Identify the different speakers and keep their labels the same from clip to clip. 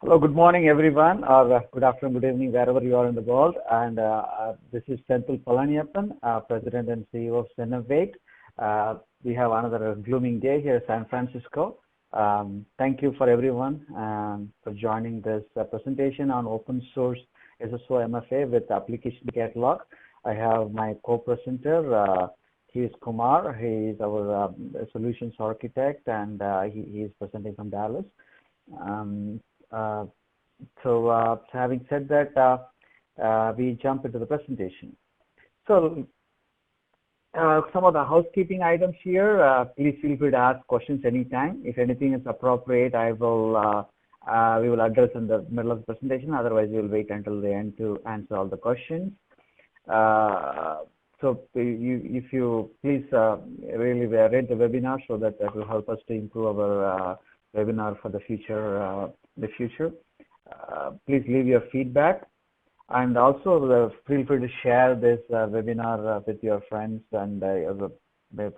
Speaker 1: Hello, good morning, everyone, or good afternoon, good evening, wherever you are in the world. And this is Senthil Palaniappan, President and CEO of Sennovate. We have another glooming day here in San Francisco. Thank you for everyone for joining this presentation on open source SSO MFA with application catalog. I have my co-presenter. He is Kumar. He is our solutions architect, and he is presenting from Dallas. Having said that, we jump into the presentation. So some of the housekeeping items here, please feel free to ask questions anytime. If anything is appropriate, we will address in the middle of the presentation. Otherwise, we will wait until the end to answer all the questions. So if you please really read the webinar so that will help us to improve our webinar for the future. Please leave your feedback, and also feel free to share this webinar with your friends and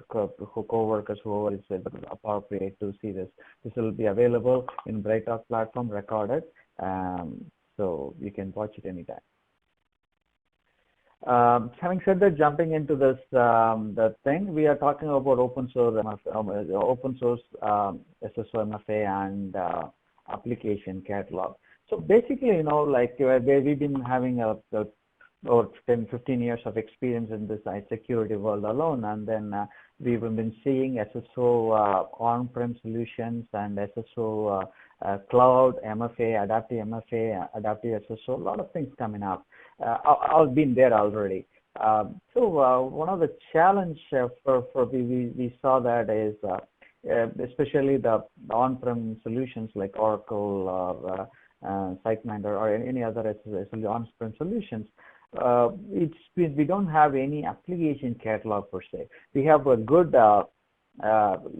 Speaker 1: co-workers, whoever is appropriate to see this. This will be available in Brightalk platform recorded, so you can watch it anytime. Having said that, jumping into this the thing, we are talking about open source SSO MFA and application catalog. So basically, like we've been having over 10-15 years of experience in this security world alone, and then we've been seeing SSO on-prem solutions and SSO cloud MFA, adaptive MFA, adaptive SSO, a lot of things coming up. I've been there already. So one of the challenge we saw that is especially the on-prem solutions like Oracle or SiteMinder or any other on-prem solutions. We don't have any application catalog per se. We have a good SSO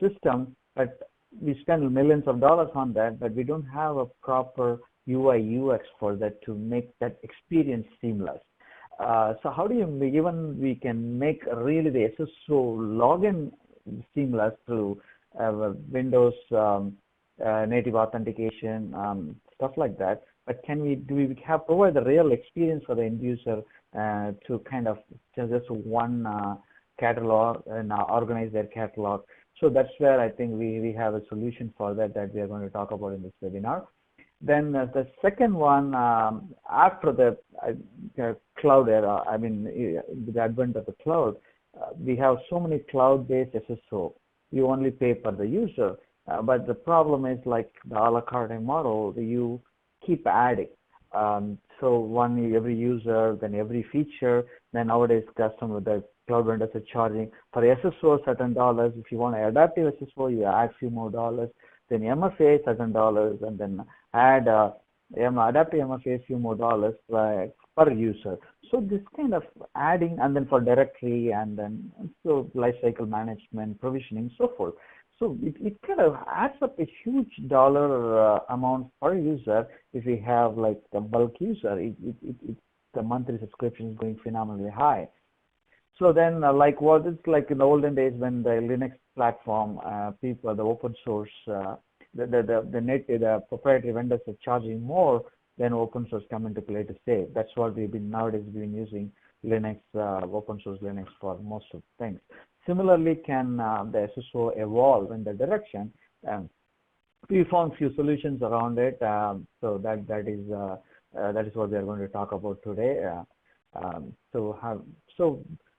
Speaker 1: system, but we spend millions of dollars on that, but we don't have a proper UI UX for that to make that experience seamless. So how do we can make really the SSO login seamless through Windows Native Authentication, stuff like that. But do we provide the real experience for the end user to kind of just one catalog and organize their catalog? So that's where I think we have a solution for that we are going to talk about in this webinar. Then the second one, after the cloud era, I mean, the advent of the cloud, we have so many cloud-based SSO. You only pay per the user, but the problem is like the a la carte model, you keep adding. So every user, then every feature, then nowadays the cloud vendors are charging for SSO certain dollars. If you want an adaptive SSO, you add few more dollars. Then MFA certain dollars, and then add adaptive MFA few more dollars per user. So this kind of adding, and then for directory, and then so lifecycle management, provisioning, so forth. So it kind of adds up a huge dollar amount per user. If we have like the bulk user, the monthly subscription is going phenomenally high. So then, it's like in the olden days when the Linux platform, the open source, the proprietary vendors are charging more, then open source come into play to save. That's what nowadays we've been using Linux, open source Linux for most of the things. Similarly, can the SSO evolve in the direction? We found few solutions around it. So that is what we are going to talk about today.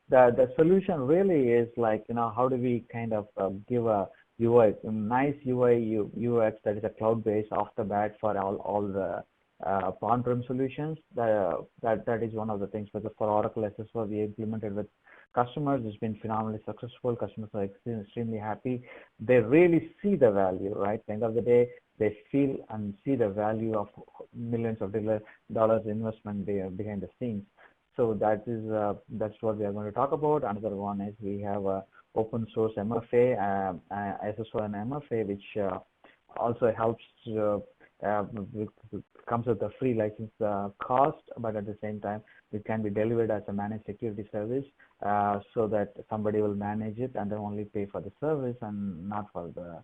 Speaker 1: The solution really is like, how do we kind of give a nice UI UX that is a cloud-based off the bat for all the on-prem solutions. That is one of the things. For Oracle SSO, we implemented with customers. It's been phenomenally successful. Customers are extremely happy. They really see the value, right? At the end of the day, they feel and see the value of millions of dollars investment behind the scenes. So that's what we are going to talk about. Another one is we have open source MFA, SSO and MFA, which also helps comes with a free license cost, but at the same time it can be delivered as a managed security service, so that somebody will manage it and then only pay for the service and not for the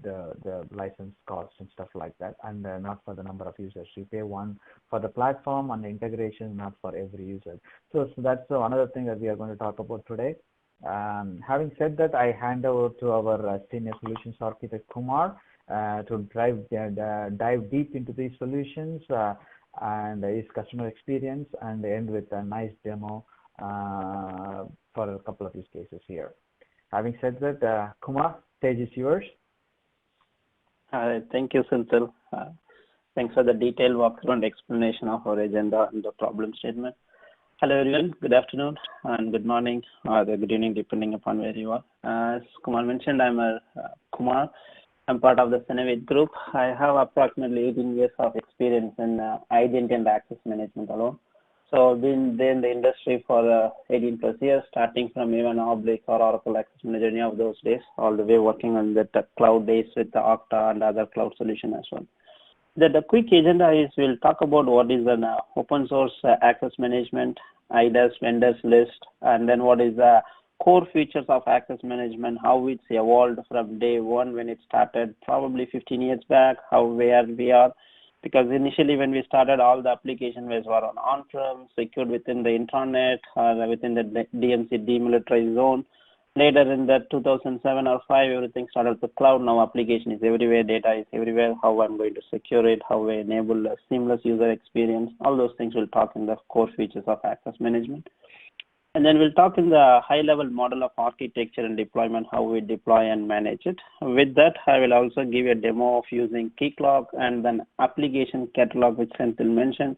Speaker 1: the license cost and stuff like that, and not for the number of users. You pay one for the platform and the integration, not for every user. So that's another thing that we are going to talk about today. Having said that, I hand over to our senior solutions architect Kumar to dive deep into these solutions and his customer experience, and end with a nice demo for a couple of use cases here. Having said that, Kumar, stage is yours.
Speaker 2: Thank you, Senthil. Thanks for the detailed walkthrough and explanation of our agenda and the problem statement. Hello, everyone. Good afternoon and good morning or good evening, depending upon where you are. As Kumar mentioned, I'm Kumar. I'm part of the Sennovate group. I have approximately 18 years of experience in identity and access management alone. So I've been there in the industry for 18 plus years, starting from even Oblique or Oracle Access Manager, any of those days, all the way working on the cloud days with the Okta and other cloud solution as well. The quick agenda is we'll talk about what is an open source access management, IDaaS vendors list, and then what is the core features of access management, how it's evolved from day one when it started, probably 15 years back, where we are. Because initially when we started, all the application were on-prem, secured within the intranet, or within the DMZ demilitarized zone. Later in the 2007 or 5, everything started to cloud. Now application is everywhere, data is everywhere, how I'm going to secure it, how we enable a seamless user experience. All those things we'll talk in the core features of access management. And then we'll talk in the high-level model of architecture and deployment, how we deploy and manage it. With that, I will also give you a demo of using Keycloak and then application catalog, which Senthil mentioned,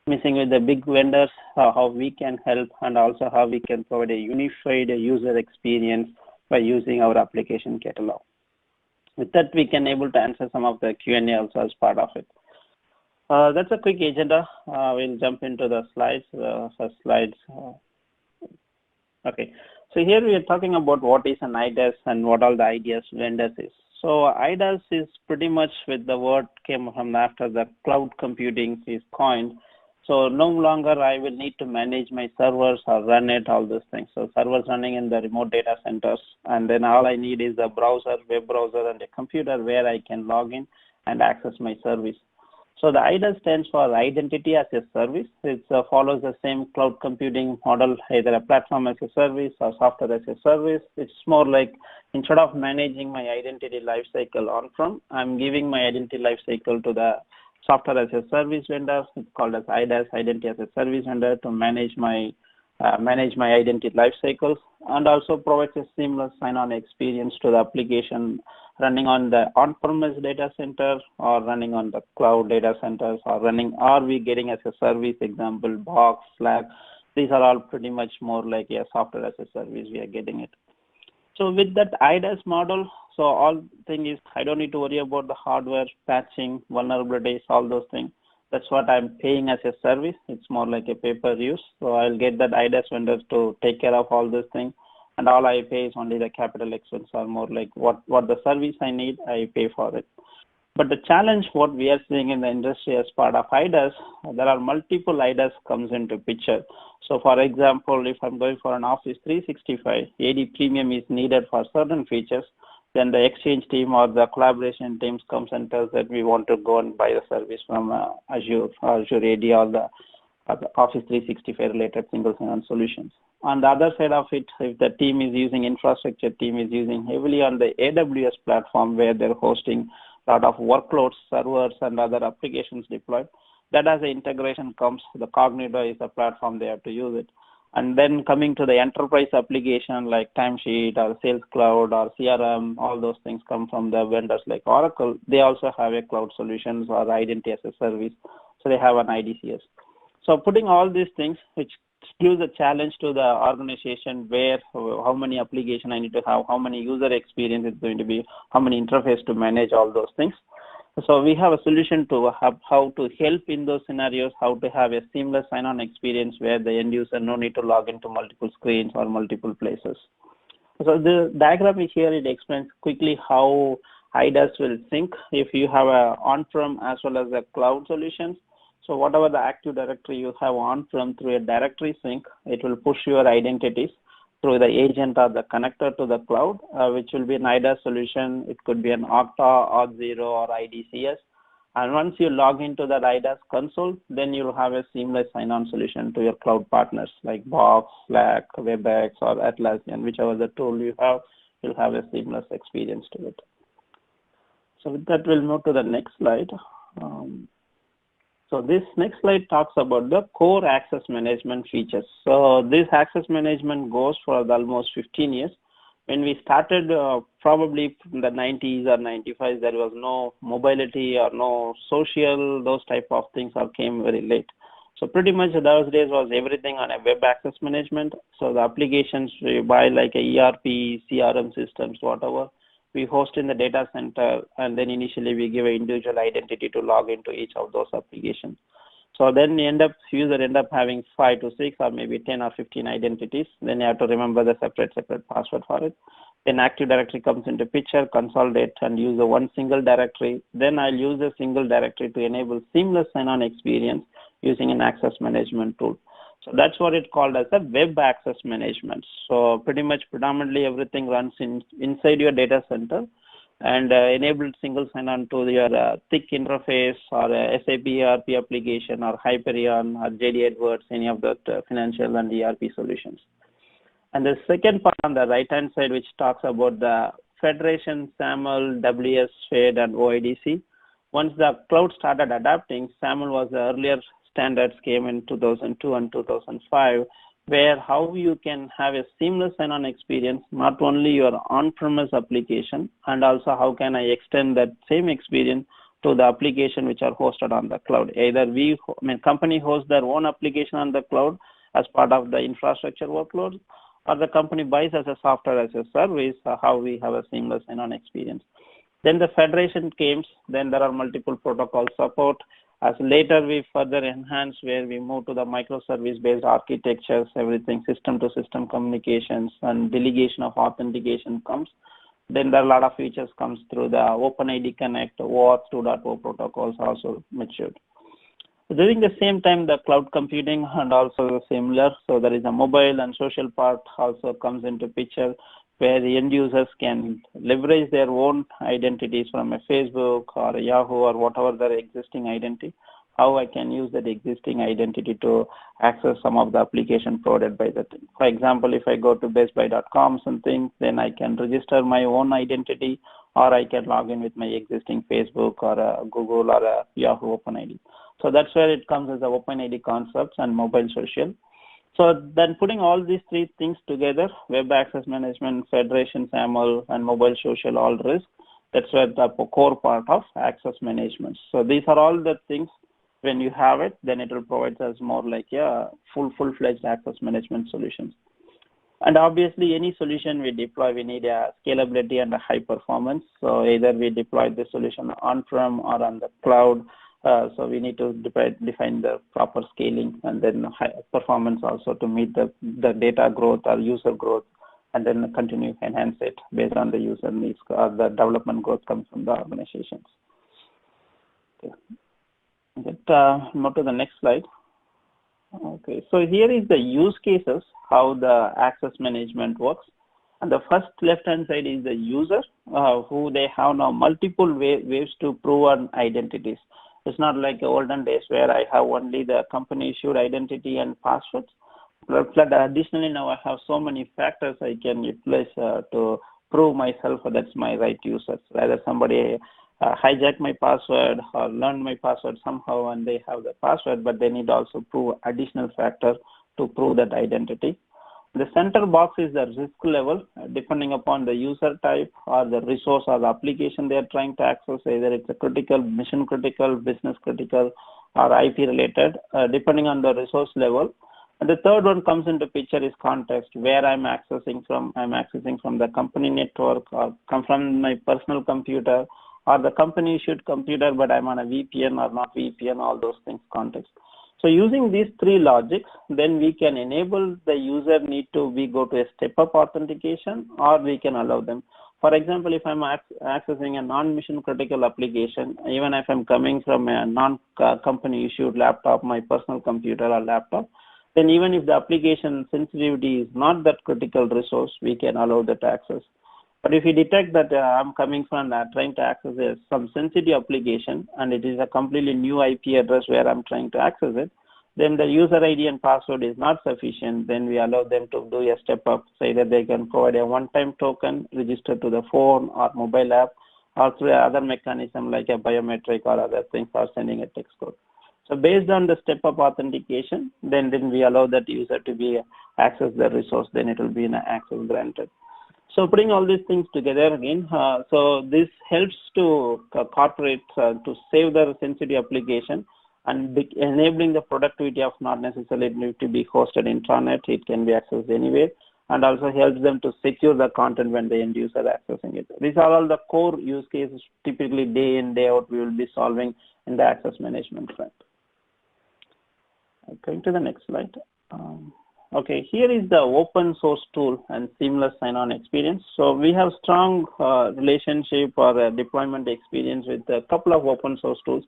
Speaker 2: missing with the big vendors, how we can help, and also how we can provide a unified user experience by using our application catalog. With that, we can able to answer some of the Q&A also as part of it. That's a quick agenda. We'll jump into the slides. First slides. Okay, so here we are talking about what is an IDaaS and what all the IDaaS vendors is. So IDaaS is pretty much with the word came from after the cloud computing is coined. So no longer I will need to manage my servers or run it, all those things. So servers running in the remote data centers, and then all I need is a browser, web browser, and a computer where I can log in and access my service. So the IDaaS stands for Identity as a Service. It follows the same cloud computing model, either a platform as a service or software as a service. It's more like instead of managing my identity lifecycle on-prem, I'm giving my identity lifecycle to the software as a service vendor. It's called as IDaaS, Identity as a Service vendor, to manage my identity lifecycles, and also provides a seamless sign-on experience to the application running on the on-premise data center or running on the cloud data centers or we getting as a service, example, Box, Slack. These are all pretty much more like a software as a service we are getting it. So with that IDaaS model, so all thing is I don't need to worry about the hardware, patching, vulnerabilities, all those things. That's what I'm paying as a service. It's more like a pay-per-use. So I'll get that IDaaS vendors to take care of all these things. And all I pay is only the capital expense, or more like what the service I need, I pay for it. But the challenge what we are seeing in the industry as part of IDaaS, there are multiple IDaaS comes into picture. So for example, if I'm going for an Office 365, AD premium is needed for certain features, then the Exchange team or the collaboration teams comes and tells that we want to go and buy the service from Azure AD or the Office 365 related single sign-on solutions. On the other side of it, if the team is using infrastructure, team is using heavily on the AWS platform where they're hosting a lot of workloads, servers, and other applications deployed, that as the integration comes, the Cognito is the platform they have to use it. And then coming to the enterprise application like Timesheet or Sales Cloud or CRM, all those things come from the vendors like Oracle. They also have a cloud solutions or identity as a service. So they have an IDCS. So putting all these things, which gives a challenge to the organization where how many application I need to have, how many user experience it's going to be, how many interface to manage all those things. So we have a solution to have how to help in those scenarios, how to have a seamless sign-on experience where the end user no need to log into multiple screens or multiple places. So the diagram is here, it explains quickly how IDaaS will sync if you have a on-prem as well as a cloud solutions. So whatever the Active Directory you have on-prem through a directory sync, it will push your identities through the agent or the connector to the cloud, which will be an IDaaS solution. It could be an Okta, Auth0, or IDCS. And once you log into that IDaaS console, then you'll have a seamless sign-on solution to your cloud partners like Box, Slack, WebEx, or Atlassian, whichever the tool you have, you'll have a seamless experience to it. So with that, we'll move to the next slide. So this next slide talks about the core access management features. So this access management goes for almost 15 years. When we started, probably from the 90s or 95s, there was no mobility or no social, those type of things all came very late. So pretty much those days was everything on a web access management. So the applications we buy like a ERP, CRM systems, whatever, we host in the data center, and then initially we give an individual identity to log into each of those applications. So then user end up having 5 to 6 or maybe 10 or 15 identities. Then you have to remember the separate password for it. Then Active Directory comes into picture, consolidate and use the one single directory. Then I'll use a single directory to enable seamless sign-on experience using an access management tool. So that's what it's called as a web access management. So pretty much predominantly everything runs inside your data center, and enabled single sign-on to your thick interface or SAP ERP application or Hyperion or JD Edwards, any of the financial and ERP solutions. And the second part on the right-hand side, which talks about the Federation, SAML, WS, FED, and OIDC. Once the cloud started adapting, SAML was the earlier standards came in 2002 and 2005, where how you can have a seamless sign-on experience, not only your on-premise application, and also how can I extend that same experience to the application which are hosted on the cloud. Either company hosts their own application on the cloud as part of the infrastructure workloads, or the company buys as a software as a service, how we have a seamless sign-on experience. Then the federation came, then there are multiple protocol support. As later we further enhance, where we move to the microservice-based architectures, everything system-to-system communications and delegation of authentication comes. Then there are a lot of features comes through the OpenID Connect, OAuth 2.0 protocols also matured. During the same time, the cloud computing and also similar. So there is a mobile and social part also comes into picture, where the end users can leverage their own identities from a Facebook or a Yahoo or whatever their existing identity. How I can use that existing identity to access some of the application provided by the thing. For example, if I go to bestbuy.com something, then I can register my own identity, or I can log in with my existing Facebook or a Google or a Yahoo OpenID. So that's where it comes as the OpenID concepts and mobile social. So then putting all these three things together, web access management, federation, SAML, and mobile social all risk, that's where the core part of access management. So these are all the things, when you have it, then it will provide us more like a full-fledged access management solutions. And obviously any solution we deploy, we need a scalability and a high performance. So either we deploy the solution on-prem or on the cloud. So we need to define the proper scaling and then high performance also to meet the data growth or user growth, and then continue to enhance it based on the user needs or the development growth comes from the organizations. Okay. Move to the next slide. Okay, so here is the use cases, how the access management works. And the first left-hand side is the user, who they have now multiple ways to prove on identities. It's not like the olden days where I have only the company issued identity and passwords. But additionally, now I have so many factors I can utilize to prove myself that's my right user. Whether somebody hijack my password or learn my password somehow and they have the password, but they need also prove additional factor to prove that identity. The center box is the risk level, depending upon the user type or the resource or the application they are trying to access, either it's a critical, mission critical, business critical, or IP related, depending on the resource level. And the third one comes into picture is context, where I'm accessing from. I'm accessing from the company network, or come from my personal computer, or the company issued computer, but I'm on a VPN or not VPN, all those things, context. So using these three logics, then we can enable the user need to go to a step-up authentication, or we can allow them. For example, if I'm accessing a non-mission critical application, even if I'm coming from a non-company issued laptop, my personal computer or laptop, then even if the application sensitivity is not that critical resource, we can allow that access. But if we detect that I'm coming from trying to access some sensitive application and it is a completely new IP address where I'm trying to access it, then the user ID and password is not sufficient, then we allow them to do a step up, say that they can provide a one-time token registered to the phone or mobile app or through other mechanism like a biometric or other things or sending a text code. So based on the step-up authentication, then we allow that user to be access the resource, then it will be an access granted. So putting all these things together again, so this helps to corporates to save their sensitive application and enabling the productivity of not necessarily need to be hosted intranet, it can be accessed anywhere, and also helps them to secure the content when the end user accessing it. These are all the core use cases typically day in, day out we will be solving in the access management front. Going to the next slide. Okay, here is the open source tool and seamless sign-on experience. So we have strong relationship or deployment experience with a couple of open source tools.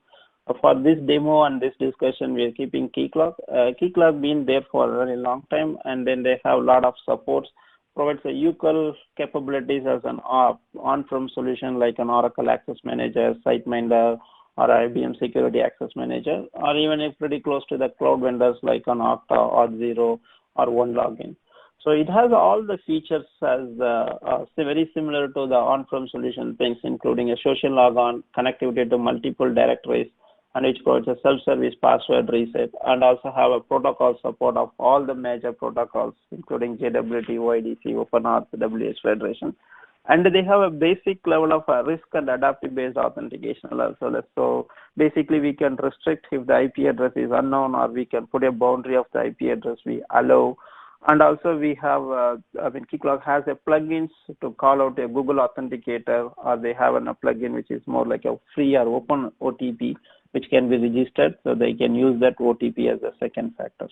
Speaker 2: For this demo and this discussion, we are keeping Keycloak. Keycloak been there for a very long time, and then they have a lot of supports. Provides a UCL capabilities as an on-prem solution like an Oracle Access Manager, SiteMinder, or IBM Security Access Manager, or even if pretty close to the cloud vendors like an Okta, Auth0, or OneLogin. So it has all the features as very similar to the on-prem solution things, including a social logon, connectivity to multiple directories, and which provides a self-service password reset, and also have a protocol support of all the major protocols, including JWT, OIDC, OpenAuth, WS Federation. And they have a basic level of risk and adaptive-based authentication also. So basically, we can restrict if the IP address is unknown, or we can put a boundary of the IP address we allow. And also, we have, Keycloak has a plugins to call out a Google Authenticator, or they have a plugin which is more like a free or open OTP, which can be registered, so they can use that OTP as a second factor.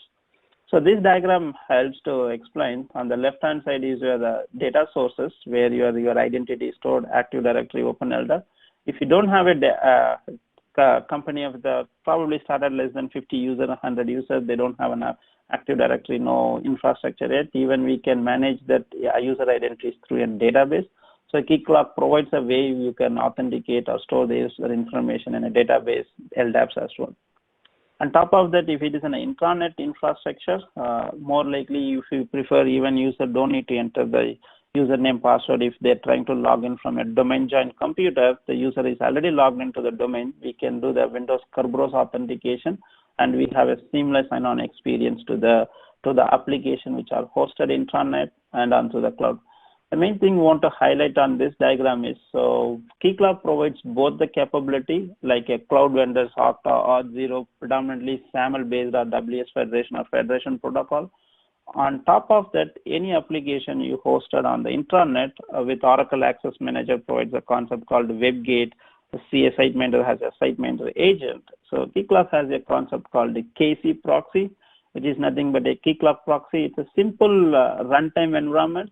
Speaker 2: So this diagram helps to explain. On the left-hand side is where the data sources, where your identity is stored, Active Directory, OpenLDAP. If you don't have a company of the probably started less than 50 users, 100 users, they don't have an Active Directory, no infrastructure yet. Even we can manage that user identities through a database. So Keycloak provides a way you can authenticate or store the user information in a database, LDAPs as well. On top of that, if it is an intranet infrastructure, more likely if you prefer, even user don't need to enter the username password. If they're trying to log in from a domain joined computer, the user is already logged into the domain, we can do the Windows Kerberos authentication, and we have a seamless sign-on experience to the application which are hosted intranet and onto the cloud. The main thing we want to highlight on this diagram is, so Keycloak provides both the capability, like a cloud vendors, Okta, Auth0, predominantly SAML-based or WS Federation or Federation protocol. On top of that, any application you hosted on the intranet with Oracle Access Manager provides a concept called WebGate. The SiteMinder has a SiteMinder agent. So Keycloak has a concept called the KC proxy, which is nothing but a Keycloak proxy. It's a simple runtime environment,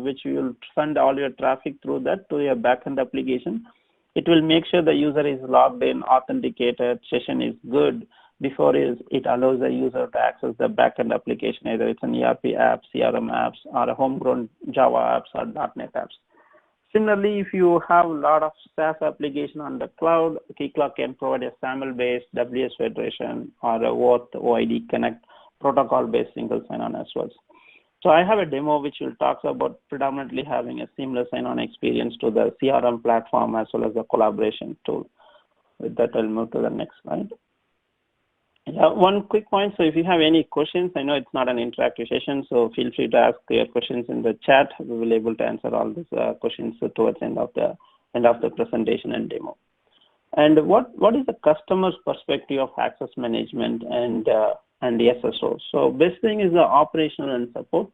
Speaker 2: which you will send all your traffic through that to your backend application. It will make sure the user is logged in, authenticated, session is good before it allows the user to access the backend application, either it's an ERP app, CRM apps, or a homegrown Java apps or .NET apps. Similarly, if you have a lot of SaaS application on the cloud, Keycloak can provide a SAML-based WS Federation or a OAuth OID Connect protocol-based single sign-on as well. So I have a demo which will talk about predominantly having a seamless sign-on experience to the CRM platform as well as the collaboration tool. With that, I'll move to the next slide. Yeah, one quick point. So if you have any questions, I know it's not an interactive session, so feel free to ask your questions in the chat. We will be able to answer all these questions towards the end of the presentation and demo. And what is the customer's perspective of access management and the SSO? So best thing is the operational and support.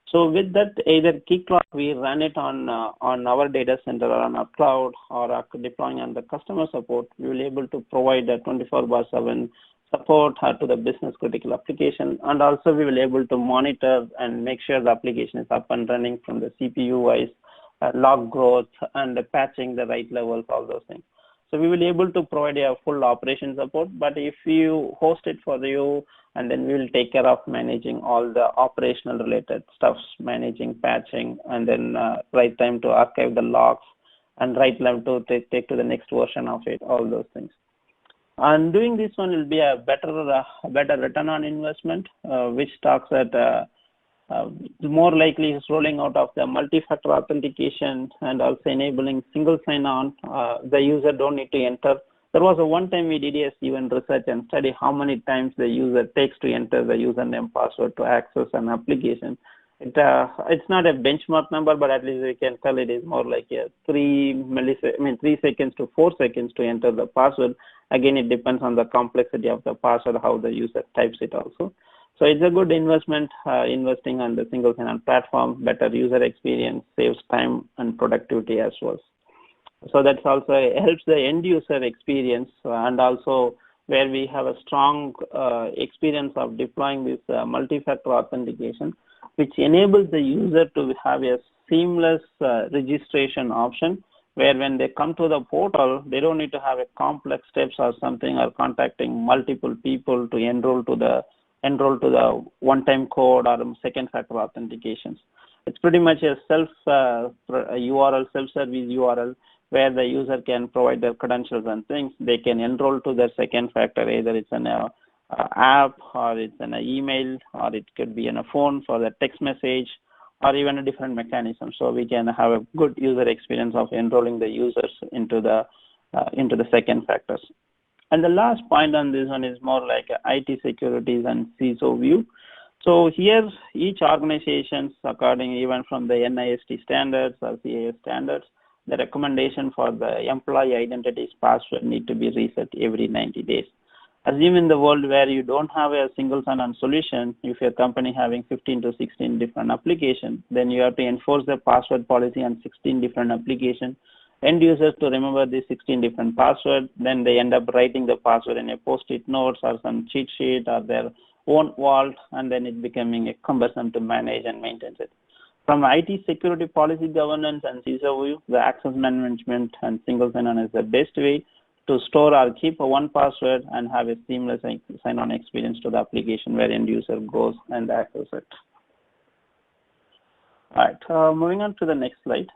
Speaker 2: So with that, either Keycloak, we run it on our data center or on our cloud, or deploying on the customer support, we will be able to provide a 24/7 support to the business critical application, and also we will be able to monitor and make sure the application is up and running from the CPU wise, log growth and patching the right levels, all those things. So we will be able to provide a full operation support, but if you host it for you, and then we will take care of managing all the operational related stuffs, managing patching, and then right time to archive the logs, and right time to take to the next version of it, all those things. And doing this one will be a better return on investment, which talks at more likely is rolling out of the multi-factor authentication and also enabling single sign-on. The user don't need to enter. There was a one time we did a even research and study how many times the user takes to enter the username password to access an application. It's not a benchmark number, but at least we can tell it is more like a 3 seconds to 4 seconds to enter the password. Again, it depends on the complexity of the password, how the user types it also. So it's a good investment, investing on the single sign-on platform, better user experience, saves time and productivity as well. So that's also helps the end user experience, and also where we have a strong experience of deploying this multi-factor authentication, which enables the user to have a seamless registration option, where when they come to the portal, they don't need to have a complex steps or something, or contacting multiple people to enroll to the one-time code or second factor authentications. It's pretty much a self-service URL, where the user can provide their credentials and things. They can enroll to their second factor, either it's an app, or it's an email, or it could be in a phone for the text message, or even a different mechanism. So we can have a good user experience of enrolling the users into the second factors. And the last point on this one is more like IT securities and CISO view. So here, each organization, according even from the NIST standards or CAS standards, the recommendation for the employee identities password need to be reset every 90 days. Assume in the world where you don't have a single sign-on solution, if your company having 15 to 16 different applications, then you have to enforce the password policy on 16 different applications. End users to remember these 16 different passwords, then they end up writing the password in a post-it notes or some cheat sheet or their own vault, and then it becoming cumbersome to manage and maintain it. From IT security policy governance and CISO view, the access management and single sign-on is the best way to store or keep one password and have a seamless sign-on experience to the application where end user goes and access it. All right, moving on to the next slide.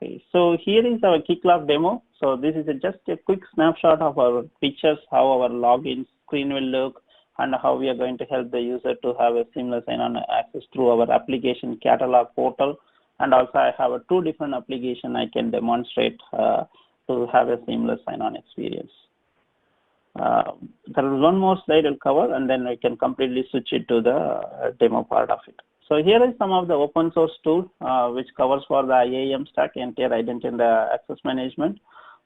Speaker 2: Okay, so here is our kickoff demo. So this is just a quick snapshot of our pictures, how our login screen will look, and how we are going to help the user to have a seamless sign-on access through our application catalog portal. And also I have two different applications I can demonstrate to have a seamless sign-on experience. There is one more slide I'll cover, and then we can completely switch it to the demo part of it. So here is some of the open source tools which covers for the IAM stack, entire identity and access management.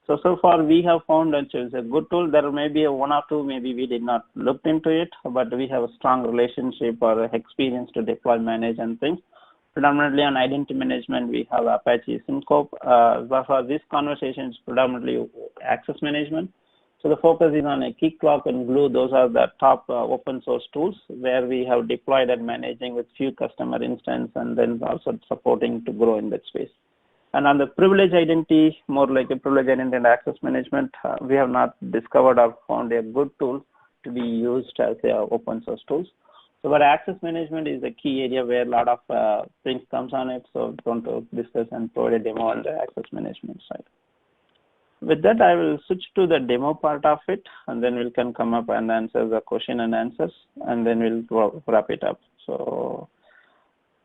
Speaker 2: So far we have found that it's a good tool. There may be one or two, maybe we did not look into it, but we have a strong relationship or experience to deploy, manage and things. Predominantly on identity management, we have Apache Syncope. But for this conversation, it's predominantly access management. So the focus is on a Keycloak and Glue. Those are the top open source tools where we have deployed and managing with few customer instances, and then also supporting to grow in that space. And on the privilege identity, more like a privilege identity and access management, we have not discovered or found a good tool to be used as open source tools. So, but access management is a key area where a lot of things comes on it. So, we want to discuss and provide a demo on the access management side. With that, I will switch to the demo part of it, and then we can come up and answer the question and answers, and then we'll wrap it up. So,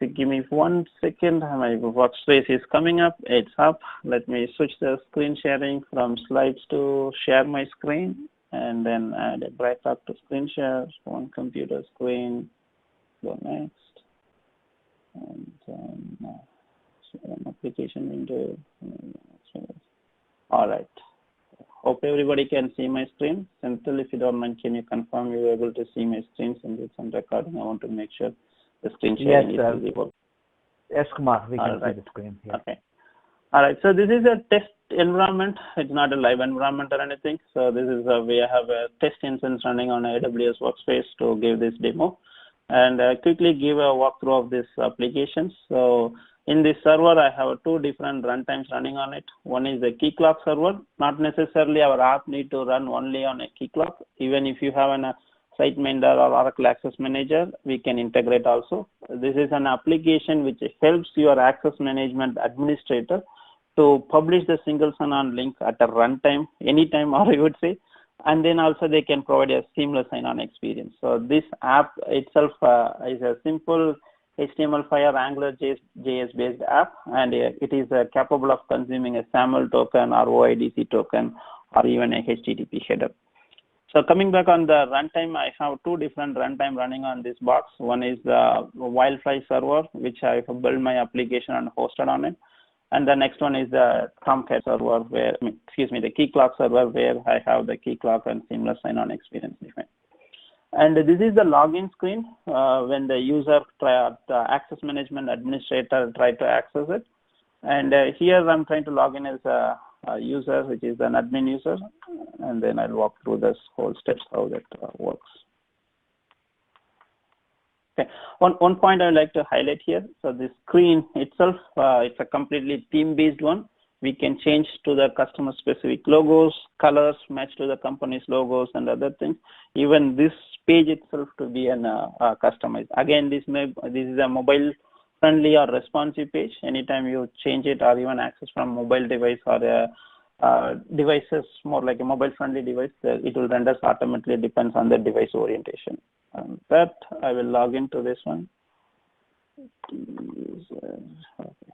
Speaker 2: give me 1 second. My workspace is coming up. It's up. Let me switch the screen sharing from slides to share my screen, and then add a bright up to screen share. One computer screen. Go next, and then an application window. All right. Hope everybody can see my screen. Senthil, if you don't mind, can you confirm you're able to see my screen since it's on recording? I want to make sure the screen sharing is visible.
Speaker 1: Yes, Kumar, we can see the screen. Yeah.
Speaker 2: Okay. All right. So this is a test environment. It's not a live environment or anything. So this is we have a test instance running on AWS Workspace to give this demo, and quickly give a walkthrough of this application. So In this server, I have two different runtimes running on it. One is the key clock server. Not necessarily our app need to run only on a key clock. Even if you have a Site Mender or Oracle Access Manager, we can integrate also. This is an application which helps your access management administrator to publish the single sign-on link at a runtime, anytime, or I would say, and then also they can provide a seamless sign-on experience. So this app itself is a simple HTML5 or AngularJS based app, and it is capable of consuming a SAML token or OIDC token or even a HTTP header. So coming back on the runtime, I have two different runtime running on this box. One is the Wildfly server, which I have built my application and hosted on it. And the next one is the Tomcat server, the key clock server, where I have the key clock and seamless sign-on experience defined. And this is the login screen when the user, the access management administrator, try to access it. And here I'm trying to log in as a user, which is an admin user, and then I'll walk through this whole steps how that works. Okay, one point I'd like to highlight here. So the screen itself, it's a completely theme-based one. We can change to the customer-specific logos, colors match to the company's logos, and other things. Even this page itself to be customized. Again, this is a mobile-friendly or responsive page. Anytime you change it or even access from mobile device or devices more like a mobile-friendly device, it will render automatically. Depends on the device orientation. That I will log into this one. Okay.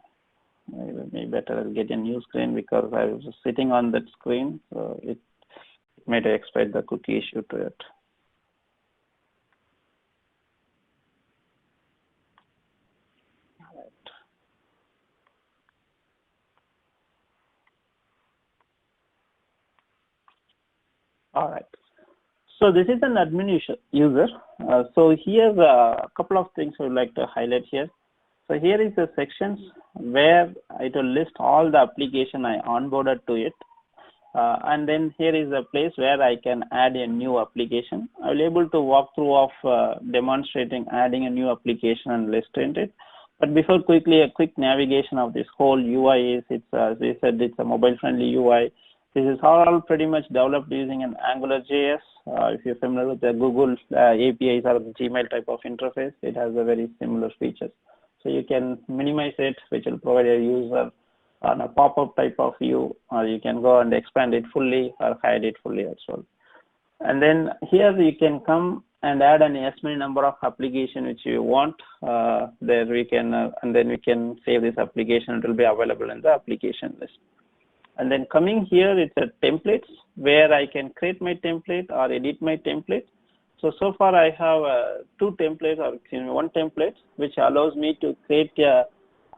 Speaker 2: Maybe better I'll get a new screen because I was sitting on that screen, so it made expect the cookie issue to it. All right. So this is an admin user. So here a couple of things I would like to highlight here. So here is the sections where it will list all the application I onboarded to it. And then here is a place where I can add a new application. I will be able to walk through of demonstrating adding a new application and listing it. But before quickly, a quick navigation of this whole UI is, as they said, it's a mobile-friendly UI. This is all pretty much developed using an AngularJS. If you're familiar with the Google APIs or the Gmail type of interface, it has a very similar features. So you can minimize it, which will provide a user on a pop-up type of view, or you can go and expand it fully or hide it fully as well. And then here you can come and add an as many number of application which you want. There we can, and then we can save this application. It will be available in the application list. And then coming here, it's a templates where I can create my template or edit my template. So far I have two templates, or one template, which allows me to create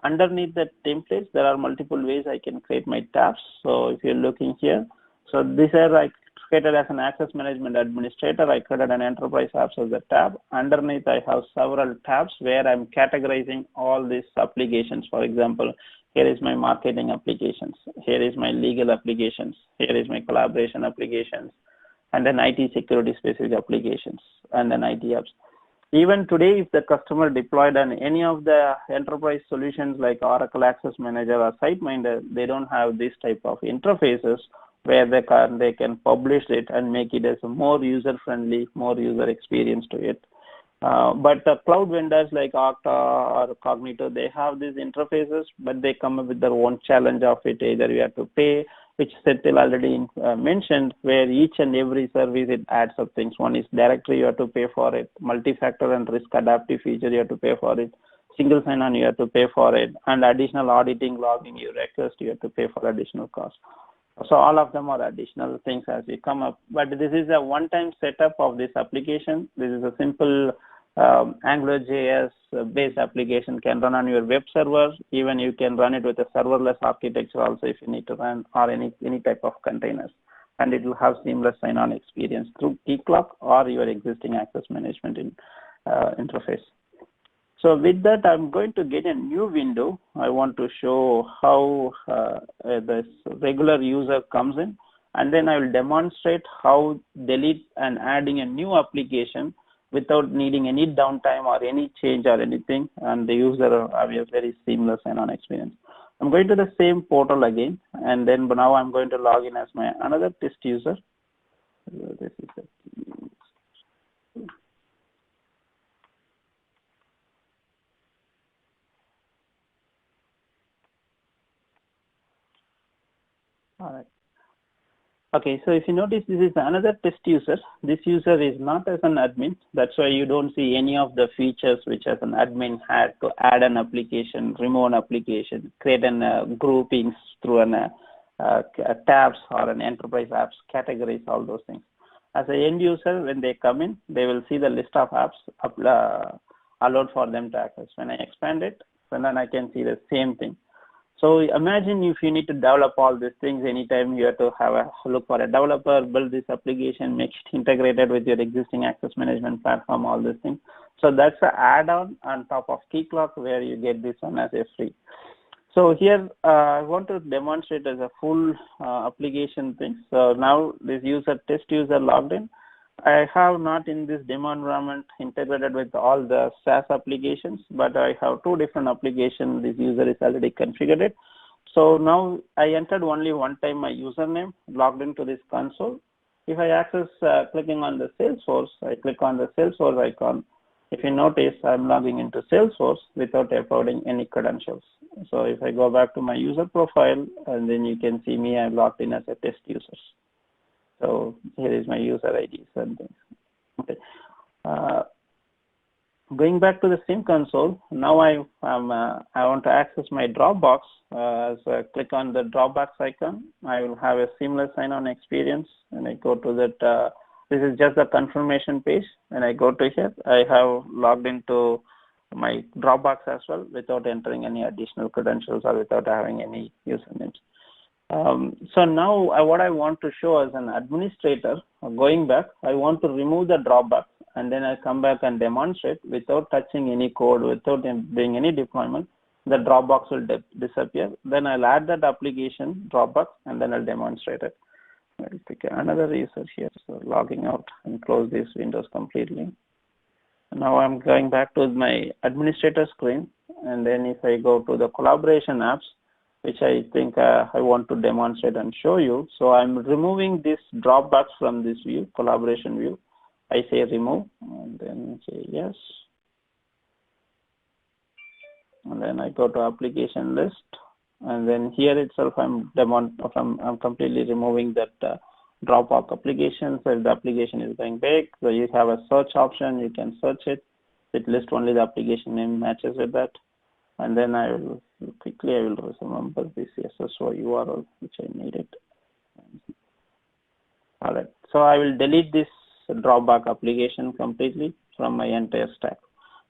Speaker 2: underneath the templates. There are multiple ways I can create my tabs. So if you're looking here, so this is I created as an access management administrator. I created an enterprise apps as a tab. Underneath I have several tabs where I'm categorizing all these applications. For example, here is my marketing applications. Here is my legal applications. Here is my collaboration applications. And then IT security specific applications, and then IT apps. Even today, if the customer deployed on any of the enterprise solutions like Oracle Access Manager or SiteMinder, they don't have this type of interfaces where they can publish it and make it as a more user-friendly, more user experience to it. But the cloud vendors like Okta or Cognito, they have these interfaces, but they come up with their own challenge of it. Either you have to pay, which Senthil already mentioned, where each and every service it adds up things. One is directory, you have to pay for it. Multi-factor and risk adaptive feature, you have to pay for it. Single sign-on, you have to pay for it. And additional auditing logging you request, you have to pay for additional cost. So all of them are additional things as we come up. But this is a one-time setup of this application. This is a simple AngularJS based application, can run on your web server. Even you can run it with a serverless architecture also if you need to run, or any type of containers. And it will have seamless sign-on experience through Keycloak or your existing access management interface. So with that, I'm going to get a new window. I want to show how this regular user comes in, and then I will demonstrate how delete and adding a new application without needing any downtime or any change or anything, and the user have a very seamless sign-on experience. I'm going to the same portal again, and then now I'm going to log in as my another test user. This is all right. Okay, so if you notice, this is another test user. This user is not as an admin. That's why you don't see any of the features which as an admin had to add an application, remove an application, create an groupings through an tabs or an enterprise apps categories, all those things. As an end user, when they come in, they will see the list of apps allowed for them to access. When I expand it, then I can see the same thing. So imagine if you need to develop all these things, anytime you have to have a look for a developer, build this application, make it integrated with your existing access management platform, all these things. So that's an add-on on top of Keycloak where you get this one as a free. So here I want to demonstrate as a full application thing. So now this test user logged in. I have not in this demo environment integrated with all the SaaS applications, but I have two different applications. This user is already configured. So now I entered only one time my username, logged into this console. If I access clicking on the Salesforce, I click on the Salesforce icon. If you notice, I'm logging into Salesforce without uploading any credentials. So if I go back to my user profile, and then you can see me, I'm logged in as a test user. So here is my user ID and things. Okay. Going back to the same console, now I want to access my Dropbox. As I click on the Dropbox icon, I will have a seamless sign-on experience. And I go to that. This is just the confirmation page. When I go to here, I have logged into my Dropbox as well without entering any additional credentials or without having any usernames. So now what I want to show as an administrator, going back, I want to remove the Dropbox, and then I come back and demonstrate without touching any code, without doing any deployment, the Dropbox will disappear. Then I'll add that application, Dropbox, and then I'll demonstrate it. I'll pick another user here, so logging out and close this Windows completely. Now I'm going back to my administrator screen, and then if I go to the collaboration apps, which I think I want to demonstrate and show you. So I'm removing this Dropbox from this view, collaboration view. I say remove, and then say yes. And then I go to application list, and then here itself I'm completely removing that Dropbox application. So if the application is going big, so you have a search option, you can search it. It lists only the application name matches with that. And then I will remember this SSO URL which I needed. All right, so I will delete this Dropbox application completely from my entire stack.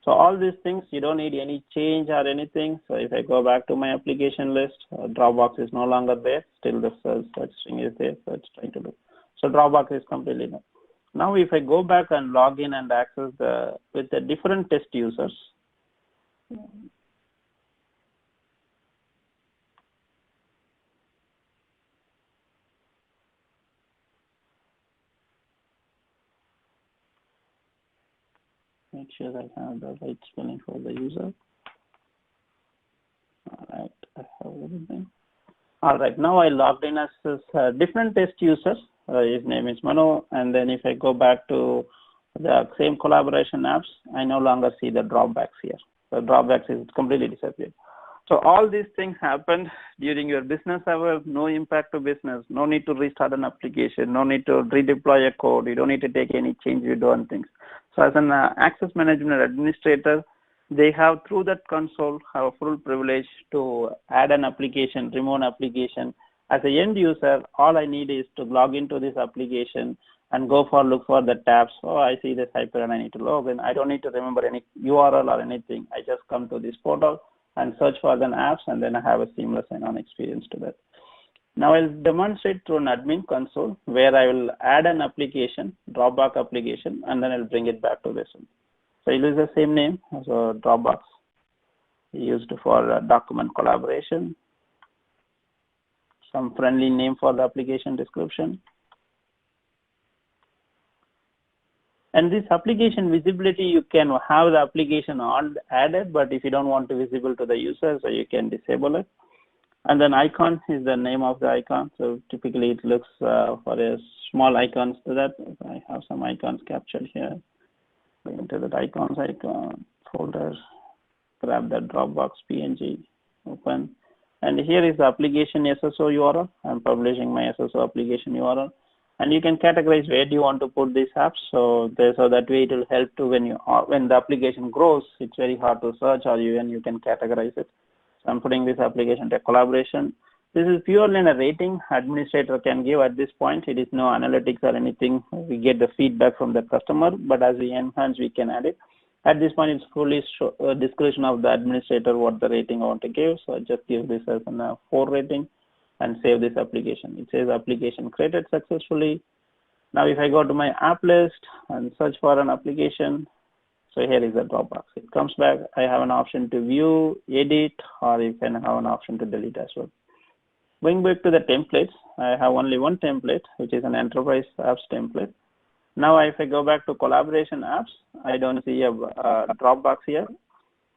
Speaker 2: So all these things, you don't need any change or anything. So if I go back to my application list, Dropbox is no longer there. Still the search string is there, so it's trying to do. So Dropbox is completely done. Now if I go back and log in and access with the different test users, make sure I have the right spelling for the user. All right, I have everything. All right, now I logged in as different test users. His name is Manu, and then if I go back to the same collaboration apps, I no longer see the Dropbox here. The Dropbox is completely disappeared. So all these things happened during your business hour, no impact to business, no need to restart an application, no need to redeploy a code, you don't need to take any change you do on things. So as an access management administrator, they have through that console have a full privilege to add an application, remove an application. As an end user, all I need is to log into this application and look for the tabs. Oh, I see this hyper and I need to log in. I don't need to remember any URL or anything. I just come to this portal and search for the apps, and then I have a seamless sign-on experience to that. Now I'll demonstrate through an admin console where I will add an application, Dropbox application, and then I'll bring it back to this one. So I'll use the same name, so Dropbox, used for document collaboration, some friendly name for the application description. And this application visibility, you can have the application added, but if you don't want to visible to the user, so you can disable it. And then icon is the name of the icon. So typically it looks for a small icons to that. I have some icons captured here. Go into that icon folder, grab that Dropbox PNG, open. And here is the application SSO URL. I'm publishing my SSO application URL. And you can categorize where do you want to put these apps. So that way it will help to when the application grows, it's very hard to search, or even you can categorize it. So I'm putting this application to collaboration. This is purely a rating administrator can give at this point. It is no analytics or anything. We get the feedback from the customer, but as we enhance, we can add it. At this point, it's fully discretion of the administrator what the rating I want to give. So I just give this as a 4 rating and save this application. It says application created successfully. Now, if I go to my app list and search for an application, so here is the Dropbox. It comes back. I have an option to view, edit, or you can have an option to delete as well. Going back to the templates, I have only one template, which is an enterprise apps template. Now, if I go back to collaboration apps, I don't see a Dropbox here.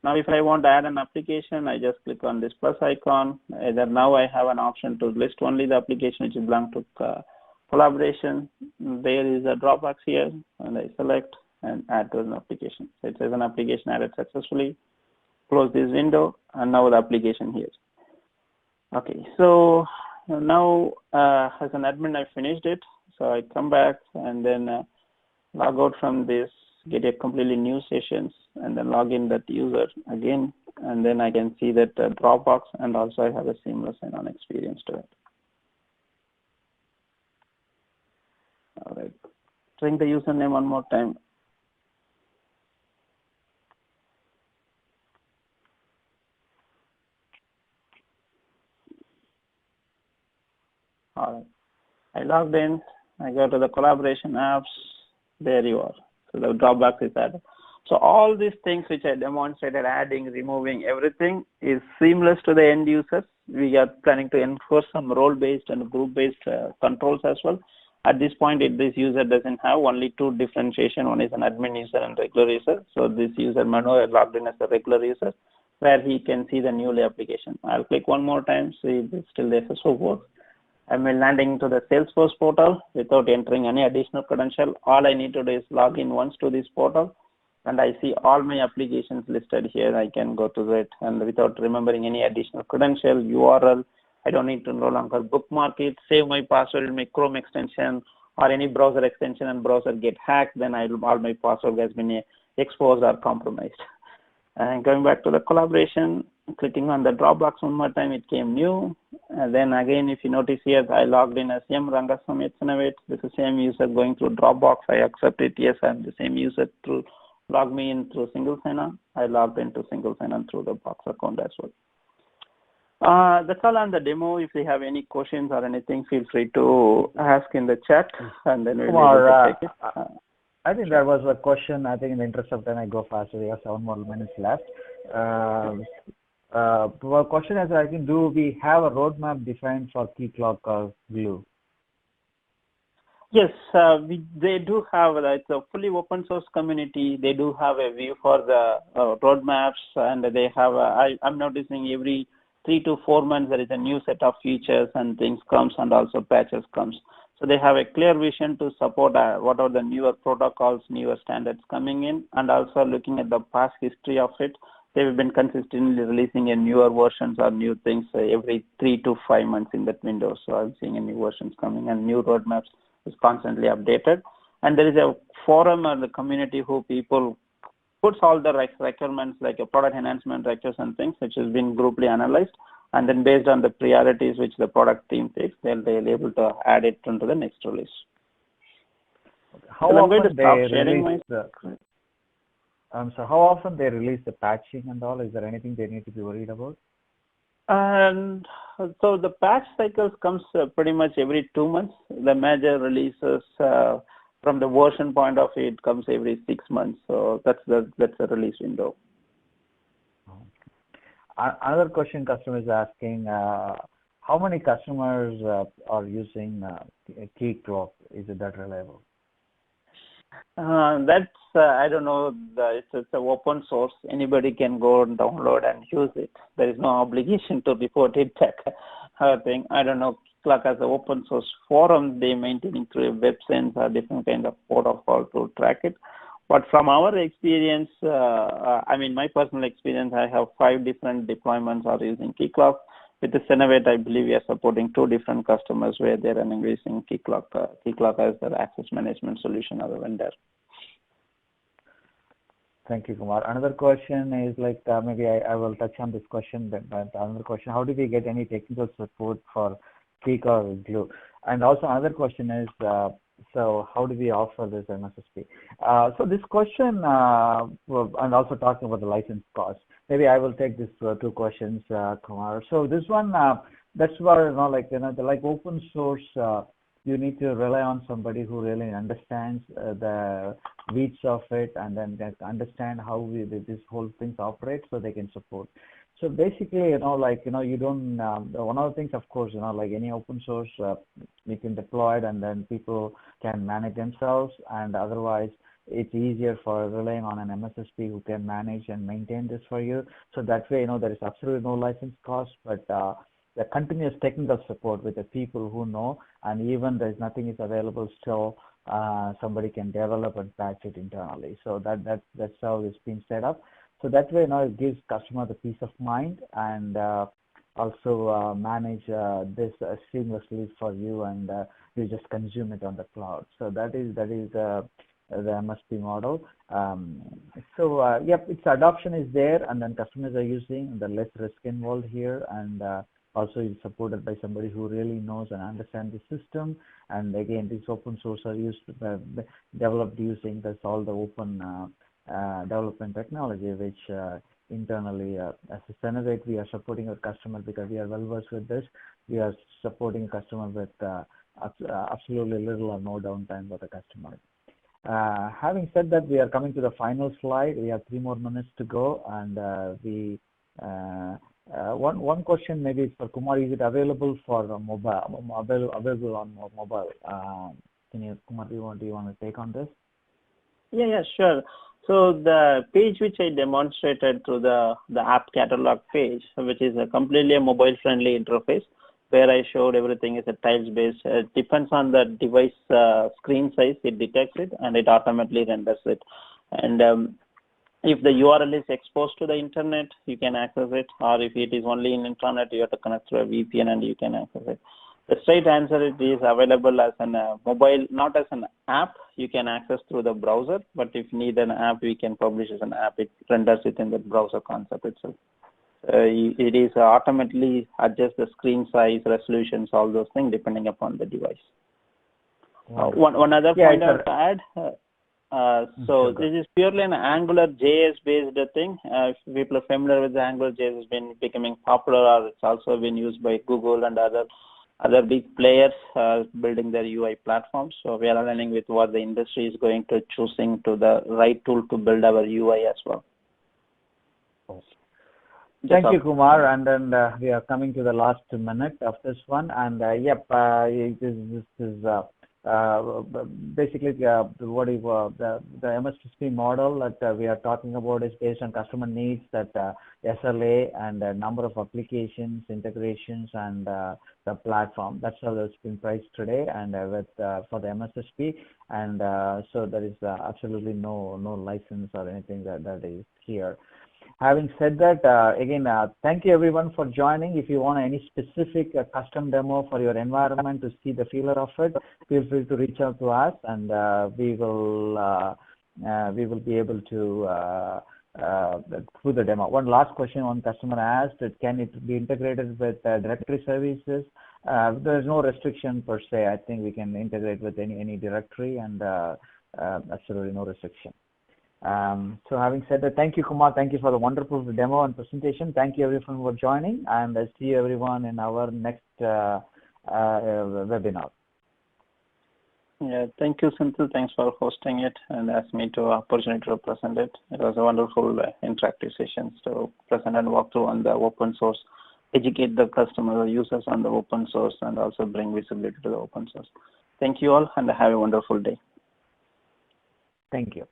Speaker 2: Now, if I want to add an application, I just click on this plus icon. Either now I have an option to list only the application which belongs to collaboration. There is a Dropbox here, and I select and add to an application. So it says an application added successfully. Close this window, and now the application here. Okay, so now as an admin, I finished it. So I come back and then log out from this, get a completely new sessions, and then log in that user again, and then I can see that Dropbox, and also I have a seamless sign-on experience to it. All right, trying the username one more time. All right, I logged in. I go to the collaboration apps. There you are. So the Dropbox is added. So all these things which I demonstrated, adding, removing, everything is seamless to the end users. We are planning to enforce some role-based and group-based controls as well. At this point, this user doesn't have only 2 differentiation. One is an admin user and regular user. So this user Manu logged in as a regular user, where he can see the newly application. I'll click one more time, see if still the SSO works. I'm landing to the Salesforce portal without entering any additional credential. All I need to do is log in once to this portal, and I see all my applications listed here. I can go to it, and without remembering any additional credential, URL, I don't need to no longer bookmark it, save my password in my Chrome extension or any browser extension, and browser get hacked, then all my password has been exposed or compromised. And going back to the collaboration, clicking on the Dropbox one more time, it came new. And then again, if you notice here, I logged in as M. Rangasamy at Sennovate. This is the same user going through Dropbox. I accept it. Yes, I'm the same user to log me in through single sign-on. I logged into single sign-on through the Box account as well. That's all on the demo. If you have any questions or anything, feel free to ask in the chat, and then we'll be able to take it.
Speaker 1: I think there was a question. I think in the interest of time, I go faster. We have 7 more minutes left. Well, question is, I think, do we have a roadmap defined for Keycloak or Glue?
Speaker 2: Yes, they do have. It's a fully open source community. They do have a view for the roadmaps, and they have. I'm noticing every 3 to 4 months there is a new set of features and things comes, and also patches comes. So they have a clear vision to support what are the newer protocols, newer standards coming in, and also looking at the past history of it. They've been consistently releasing a newer versions or new things every 3 to 5 months in that window. So I'm seeing a new versions coming, and new roadmaps is constantly updated. And there is a forum or the community who people puts all the requirements like a product enhancement requests and things, which has been grouply analyzed. And then based on the priorities which the product team takes, they'll be able to add it into the next release.
Speaker 1: How often they release how often they release the patching and all? Is there anything they need to be worried about?
Speaker 2: And so the patch cycles comes pretty much every 2 months. The major releases from the version point of view, it comes every 6 months. So that's the release window.
Speaker 1: Another question customer is asking, how many customers are using Keycloak? Is it that reliable?
Speaker 2: That's I don't know. It's an open source. Anybody can go and download and use it. There is no obligation to report it. That thing. I don't know. Like as an open source forum, they maintaining through a WebSense or different kind of protocol to track it. But from our experience, I mean, my personal experience, I have 5 different deployments are using Keycloak. With the Sennovate, I believe we are supporting 2 different customers where they're running using Keycloak as their access management solution as a vendor.
Speaker 1: Thank you, Kumar. Another question is like, maybe I will touch on this question, but another question, how do we get any technical support for Keycloak Glue? And also another question is, so how do we offer this MSSP? So this question, and also talking about the license cost, maybe I will take these 2 questions, Kumar. So this one, that's where, like open source, you need to rely on somebody who really understands the weeds of it, and then they understand how this whole thing operates, so they can support. So basically, you don't, one of the things, of course, like any open source, you can deploy it and then people can manage themselves, and otherwise it's easier for relying on an MSSP who can manage and maintain this for you. So that way, there is absolutely no license cost, but the continuous technical support with the people who know, and even there's nothing is available still, somebody can develop and patch it internally. So that's how it's been set up. So that way, it gives customer the peace of mind, and also manage this seamlessly for you, and you just consume it on the cloud. So that is the MSP model. Yep, its adoption is there, and then customers are using, the less risk involved here, and also it's supported by somebody who really knows and understands the system. And again, these open source are used, developed using all the open development technology, which internally, as a Sennovate, we are supporting our customer because we are well versed with this. We are supporting customer with absolutely little or no downtime for the customer. Having said that, we are coming to the final slide. We have 3 more minutes to go, and one question maybe is for Kumar. Is it available for mobile? Available on mobile? Kumar, do you want to take on this?
Speaker 2: Yeah, sure. So the page which I demonstrated through the app catalog page, which is a completely mobile-friendly interface, where I showed everything is a tiles-based. It depends on the device screen size, it detects it, and it automatically renders it. And if the URL is exposed to the internet, you can access it, or if it is only in internet, you have to connect through a VPN and you can access it. The straight answer, it is available as an mobile, not as an app. You can access through the browser, but if you need an app, we can publish as an app. It renders it in the browser concept itself. It is automatically adjust the screen size, resolutions, all those things depending upon the device. Wow. One other point I want to add. So this is purely an Angular JS based thing. If people are familiar with the Angular JS, has been becoming popular, or it's also been used by Google and other big players building their UI platforms. So we are aligning with what the industry is going to choosing to the right tool to build our UI as well.
Speaker 1: Thank you, Kumar. And then we are coming to the last minute of this one. And this is basically the MSSP model that we are talking about is based on customer needs, that SLA and a number of applications, integrations, and the platform. That's how it's been priced today, and for the MSSP. And so there is absolutely no license or anything that is here. Having said that, again, thank you everyone for joining. If you want any specific custom demo for your environment to see the feeler of it, feel free to reach out to us, and we will be able to do the demo. One last question one customer asked: can it be integrated with directory services? There is no restriction per se. I think we can integrate with any directory, and absolutely no restriction. So having said that, thank you, Kumar. Thank you for the wonderful demo and presentation. Thank you everyone for joining, and I'll see you everyone in our next webinar.
Speaker 2: Yeah, thank you, Senthil. Thanks for hosting it and asking me to opportunity to present it. It was a wonderful interactive session to present and walk through on the open source, educate the customer users on the open source, and also bring visibility to the open source. Thank you all, and have a wonderful day.
Speaker 1: Thank you.